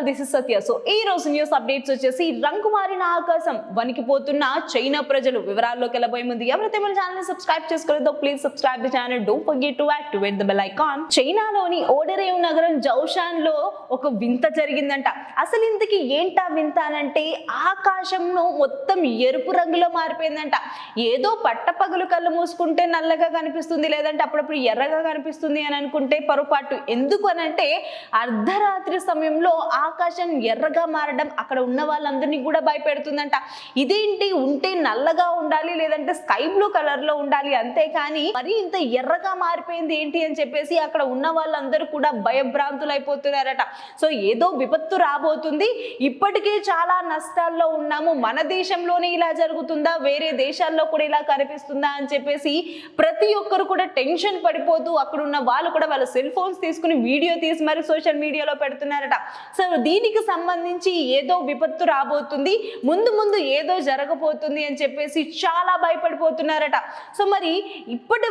Channel, this is Satya. So ఈ రోజు news updates వచ్చేసి రంగు మారిన ఆకాశం వణికిపోతున్న చైనా ప్రజలు. వివరాల్లోకి వెళ్ళబోయే ముందు ఎవరైతే మన ఛానల్ ని సబ్స్క్రైబ్ చేసుకోలేదో please subscribe the channel. Don't forget to activate the bell icon. చైనాలోని ఓడరేవ్ నగరం జౌషాన్ లో ఒక వింత జరిగిందంట. అసలు ఇంతకి ఏంటా వింత అనంటే ఆకాశంలో మొత్తం ఎరుపు రంగులో మారిపోయిందంట. ఏదో పట్టపగలు కళ్ళు మూసుకుంటే నల్లగా కనిపిస్తుంది, లేదంటే అప్పుడప్పుడు ఎర్రగా కనిపిస్తుంది అని అనుకుంటే పొరపాటు. ఎందుకు అనంటే అర్ధరాత్రి సమయంలో ఆకాశం ఎర్రగా మారడం అక్కడ ఉన్న వాళ్ళందరినీ కూడా భయపెడుతుందంట. ఇదేంటి, ఉంటే నల్లగా ఉండాలి లేదంటే స్కై బ్లూ కలర్ లో ఉండాలి, అంతేకాని మరి ఇంత ఎర్రగా మారిపోయింది ఏంటి అని చెప్పేసి అక్కడ ఉన్న వాళ్ళందరూ కూడా భయభ్రాంతులైపోతున్నారట. సో ఏదో విపత్తు రాబోతుంది, ఇప్పటికే చాలా నష్టాల్లో ఉన్నాము, మన దేశంలోనే ఇలా జరుగుతుందా, వేరే దేశాల్లో కూడా ఇలా కనిపిస్తుందా అని చెప్పేసి ప్రతి ఒక్కరు కూడా టెన్షన్ పడిపోతూ అక్కడ ఉన్న వాళ్ళు కూడా వాళ్ళ సెల్ ఫోన్స్ తీసుకుని వీడియో తీసి మరి సోషల్ మీడియాలో పెడుతున్నారట. సో దీనికి సంబంధించి ఏదో విపత్తు రాబోతుంది, ముందు ముందు ఏదో జరగబోతుంది అని చెప్పేసి చాలా భయపడిపోతున్నారట. సో మరి ఇప్పటి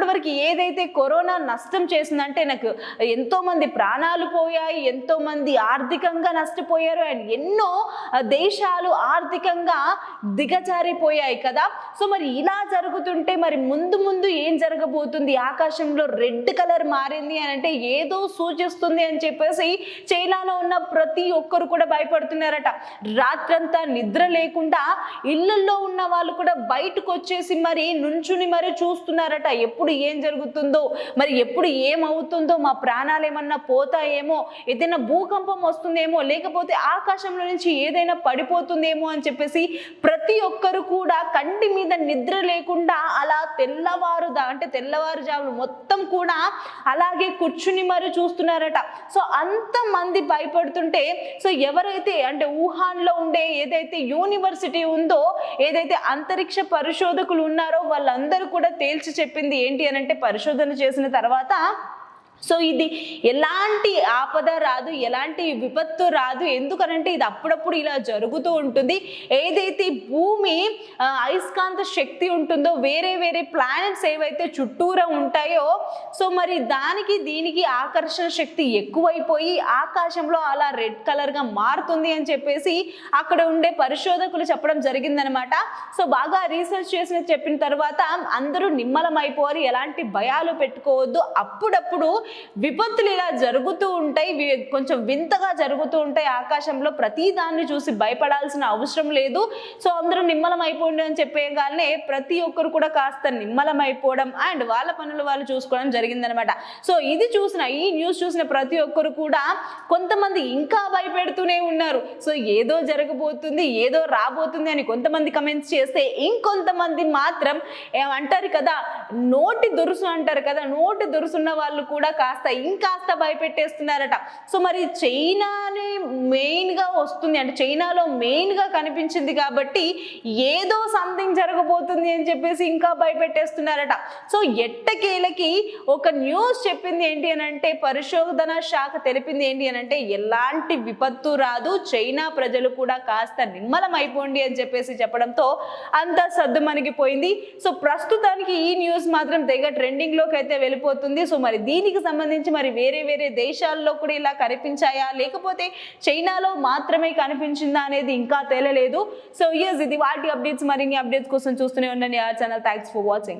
వరకు ఏదైతే కరోనా నష్టం చేసిందంటే నాకు ఎంతో మంది ప్రాణాలు పోయాయి, ఎంతో మంది ఆర్థికంగా నష్టపోయారు, అండ్ ఎన్నో దేశాలు ఆర్థికంగా దిగజారిపోయాయి కదా. సో మరి ఇలా జరుగుతుంటే మరి ముందు ముందు ఏం జరగబోతుంది, ఆకాశంలో రెడ్ కలర్ మారింది అని అంటే ఏదో సూచిస్తుంది అని చెప్పేసి చైనాలో ఉన్న ప్రతి ఒక్కరు కూడా భయపడుతున్నారట. రాత్రంతా నిద్ర లేకుండా ఇళ్లలో ఉన్న వాళ్ళు కూడా బయటకు వచ్చేసి మరి నుంచుని మరి చూస్తున్నారట. ఎప్పుడు ఏం జరుగుతుందో, మరి ఎప్పుడు ఏమవుతుందో, మా ప్రాణాలు ఏమన్నా పోతాయేమో, ఏదైనా భూకంపం వస్తుందేమో, లేకపోతే ఆకాశంలో నుంచి ఏదైనా పడిపోతుందేమో అని చెప్పేసి ప్రతి ఒక్కరు కూడా కంటి మీద నిద్ర లేకుండా అలా తెల్లవారుజాములు మొత్తం కూడా అలాగే కూర్చుని మరి చూస్తున్నారట. సో అంతమంది భయపడుతుంటే సో ఎవరైతే అంటే వుహాన్లో ఉండే ఏదైతే యూనివర్సిటీ ఉందో, ఏదైతే అంతరిక్ష పరిశోధకులు ఉన్నారో వాళ్ళందరూ కూడా తేల్చి చెప్పింది ఏంటి అనంటే పరిశోధన చేసిన తర్వాత సో ఇది ఎలాంటి ఆపద రాదు, ఎలాంటి విపత్తు రాదు. ఎందుకనంటే ఇది అప్పుడప్పుడు ఇలా జరుగుతూ ఉంటుంది. ఏదైతే భూమి అయస్కాంత శక్తి ఉంటుందో, వేరే వేరే ప్లానెట్స్ ఏవైతే చుట్టూరా ఉంటాయో, సో మరి దీనికి ఆకర్షణ శక్తి ఎక్కువైపోయి ఆకాశంలో అలా రెడ్ కలర్గా మారుతుంది అని చెప్పేసి అక్కడ ఉండే పరిశోధకులు చెప్పడం జరిగిందనమాట. సో బాగా రీసెర్చ్ చేసి చెప్పిన తర్వాత అందరూ నిమ్మలమైపోవాలి, ఎలాంటి భయాలు పెట్టుకోవద్దు. అప్పుడప్పుడు విపత్తులు ఇలా జరుగుతూ ఉంటాయి, కొంచెం వింతగా జరుగుతూ ఉంటాయి ఆకాశంలో. ప్రతి దాన్ని చూసి భయపడాల్సిన అవసరం లేదు. సో అందరూ నిమ్మలం అయిపోండి అని చెప్పేగానే ప్రతి ఒక్కరు కూడా కాస్త నిమ్మలం అయిపోవడం అండ్ వాళ్ళ పనులు వాళ్ళు చూసుకోవడం జరిగిందనమాట. సో ఈ న్యూస్ చూసిన ప్రతి ఒక్కరు కూడా కొంతమంది ఇంకా భయపెడుతూనే ఉన్నారు. సో ఏదో జరగబోతుంది, ఏదో రాబోతుంది అని కొంతమంది కమెంట్స్ చేస్తే, ఇంకొంతమంది మాత్రం అంటారు కదా నోటి దురుసు అంటారు కదా, నోటి దురుసున్న వాళ్ళు కూడా కాస్త ఇంకాస్త భయపెట్టేస్తున్నారట. సో మరి చైనాని మెయిన్గా వస్తుంది అంటే చైనాలో మెయిన్గా కనిపించింది కాబట్టి ఏదో సంథింగ్ జరగబోతుంది అని చెప్పేసి ఇంకా భయపెట్టేస్తున్నారట. సో ఎట్టకేలకి ఒక న్యూస్ చెప్పింది ఏంటి అని అంటే, పరిశోధన శాఖ తెలిపింది ఏంటి అని అంటే ఎలాంటి విపత్తు రాదు, చైనా ప్రజలు కూడా కాస్త నిమ్మలం అయిపోండి అని చెప్పేసి చెప్పడంతో అంతా సద్దు మణిగిపోయింది. సో ప్రస్తుతానికి ఈ న్యూస్ మాత్రం తెగ ట్రెండింగ్ లోకి అయితే వెళ్ళిపోతుంది. సో మరి దీనికి సంబంధించి మరి వేరే వేరే దేశాల్లో కూడా ఇలా కనిపించాయా, లేకపోతే చైనాలో మాత్రమే కనిపించిందా అనేది ఇంకా తేలలేదు. సో ఇది వాటి అప్డేట్స్. మరిన్ని అప్డేట్స్ కోసం చూస్తూనే ఉండండి ఆ ఛానల్. Thanks for watching.